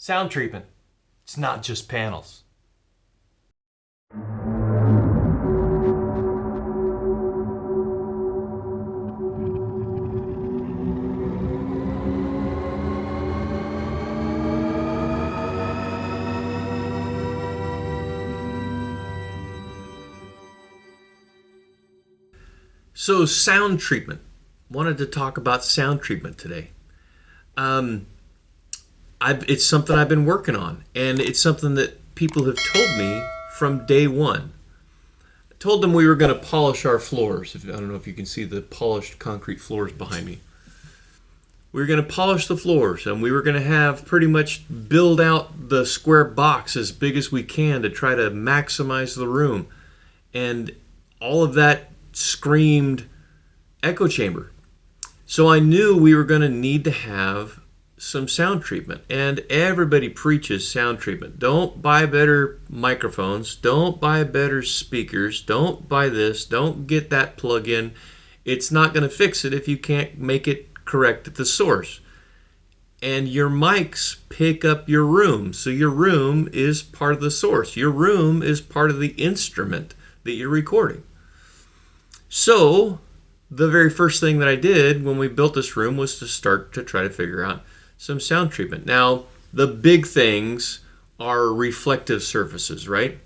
Sound treatment. It's not just panels. So, sound treatment. Wanted to talk about sound treatment today. Um, it's something I've been working on, and it's something that people have told me from day one. I told them we were going to polish our floors. I don't know if you can see the polished concrete floors behind me. We were going to polish the floors, and we were going to have pretty much build out the square box as big as we can to try to maximize the room. And all of that screamed echo chamber. So I knew we were going to need to have some sound treatment. And everybody preaches sound treatment. Don't buy better microphones. Don't buy better speakers. Don't buy this. Don't get that plug-in. It's not going to fix it if you can't make it correct at the source. And your mics pick up your room. So your room is part of the source. Your room is part of the instrument that you're recording. So the very first thing that I did when we built this room was to start to try to figure out some sound treatment. Now, the big things are reflective surfaces, right?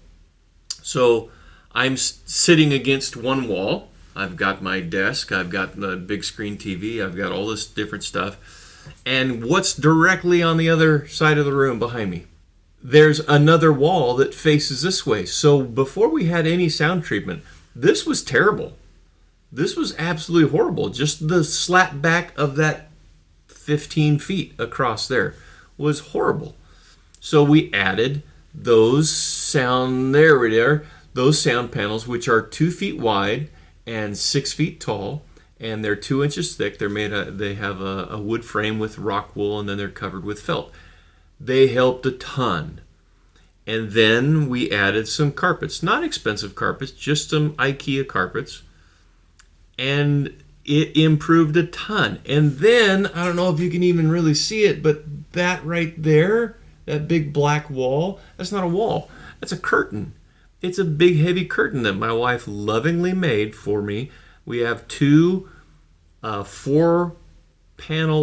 So I'm sitting against one wall. I've got my desk. I've got the big screen TV. I've got all this different stuff. And what's directly on the other side of the room behind me? There's another wall that faces this way. So before we had any sound treatment, this was terrible. This was absolutely horrible. Just the slap back of that 15 feet across there was horrible. So we added those sound those sound panels, which are 2 feet wide and 6 feet tall, and they're 2 inches thick. They have a wood frame with rock wool, and then they're covered with felt. They helped a ton. And then we added some carpets, not expensive carpets, just some IKEA carpets. And it improved a ton. And then, I don't know if you can even really see it, but that right there, that big black wall, that's not a wall. That's a curtain. It's a big, heavy curtain that my wife lovingly made for me. We have two 4-panel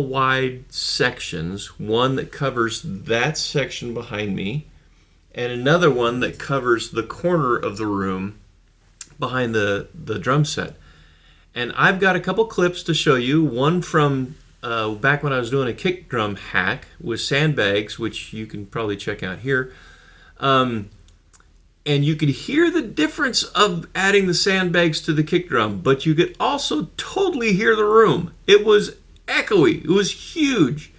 wide sections, one that covers that section behind me, and another one that covers the corner of the room behind the drum set. And I've got a couple clips to show you. One from back when I was doing a kick drum hack with sandbags, which you can probably check out here. And you could hear the difference of adding the sandbags to the kick drum, but you could also totally hear the room. It was echoey. It was huge.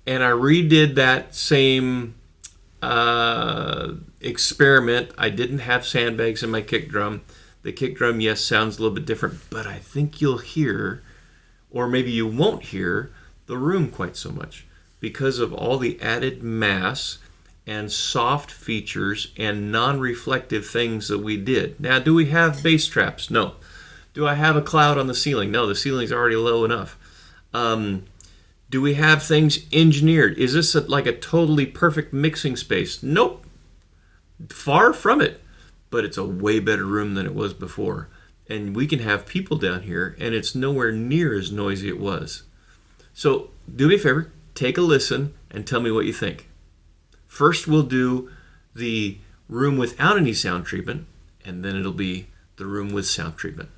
And I redid that same experiment. I didn't have sandbags in my kick drum. The kick drum, yes, sounds a little bit different, but I think you'll hear, or maybe you won't hear, the room quite so much because of all the added mass and soft features and non-reflective things that we did. Now, do we have bass traps? No. Do I have a cloud on the ceiling? No, the ceiling's already low enough. Do we have things engineered? Is this like a totally perfect mixing space? Nope. Far from it. But it's a way better room than it was before. And we can have people down here, and it's nowhere near as noisy it was. So do me a favor, take a listen, and tell me what you think. First, we'll do the room without any sound treatment, and then it'll be the room with sound treatment.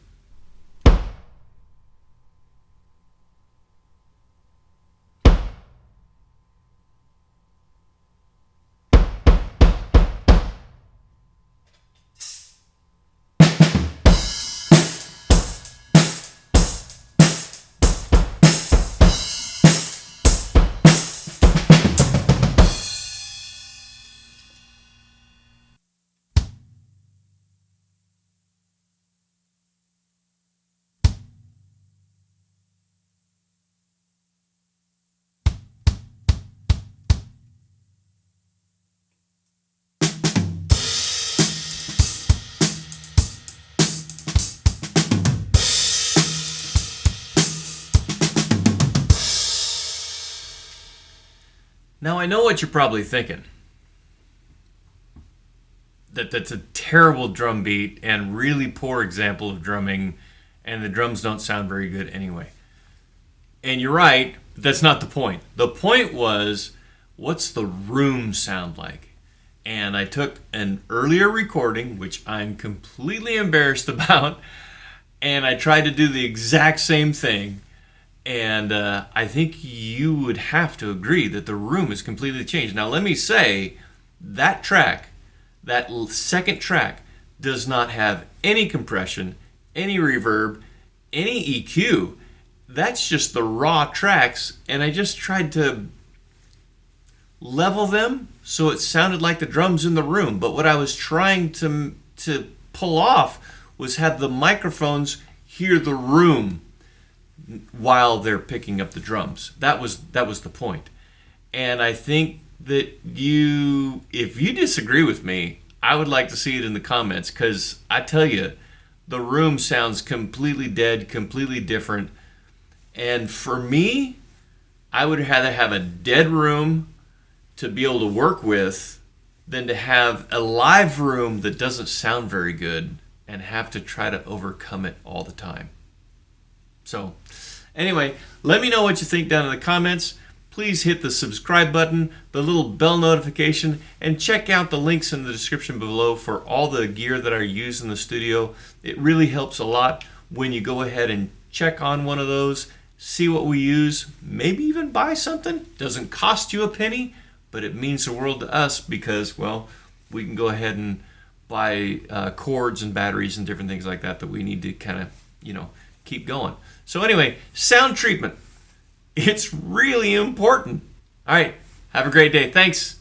Now, I know what you're probably thinking. That's a terrible drum beat and really poor example of drumming, and the drums don't sound very good anyway. And you're right, but that's not the point. The point was, what's the room sound like? And I took an earlier recording, which I'm completely embarrassed about, and I tried to do the exact same thing. And I think you would have to agree that the room is completely changed. Now, let me say, that track, that second track, does not have any compression, any reverb, any EQ. That's just the raw tracks, and I just tried to level them so it sounded like the drums in the room. But what I was trying to pull off was have the microphones hear the room while they're picking up the drums. That was the point. And I think that if you disagree with me, I would like to see it in the comments, because I tell you, the room sounds completely dead, completely different. And for me, I would rather have a dead room to be able to work with than to have a live room that doesn't sound very good and have to try to overcome it all the time. So, anyway, let me know what you think down in the comments. Please hit the subscribe button, the little bell notification, and check out the links in the description below for all the gear that I use in the studio. It really helps a lot when you go ahead and check on one of those, see what we use, maybe even buy something. Doesn't cost you a penny, but it means the world to us because, well, we can go ahead and buy cords and batteries and different things like that we need to kind of, keep going. So anyway, sound treatment. It's really important. All right, have a great day. Thanks.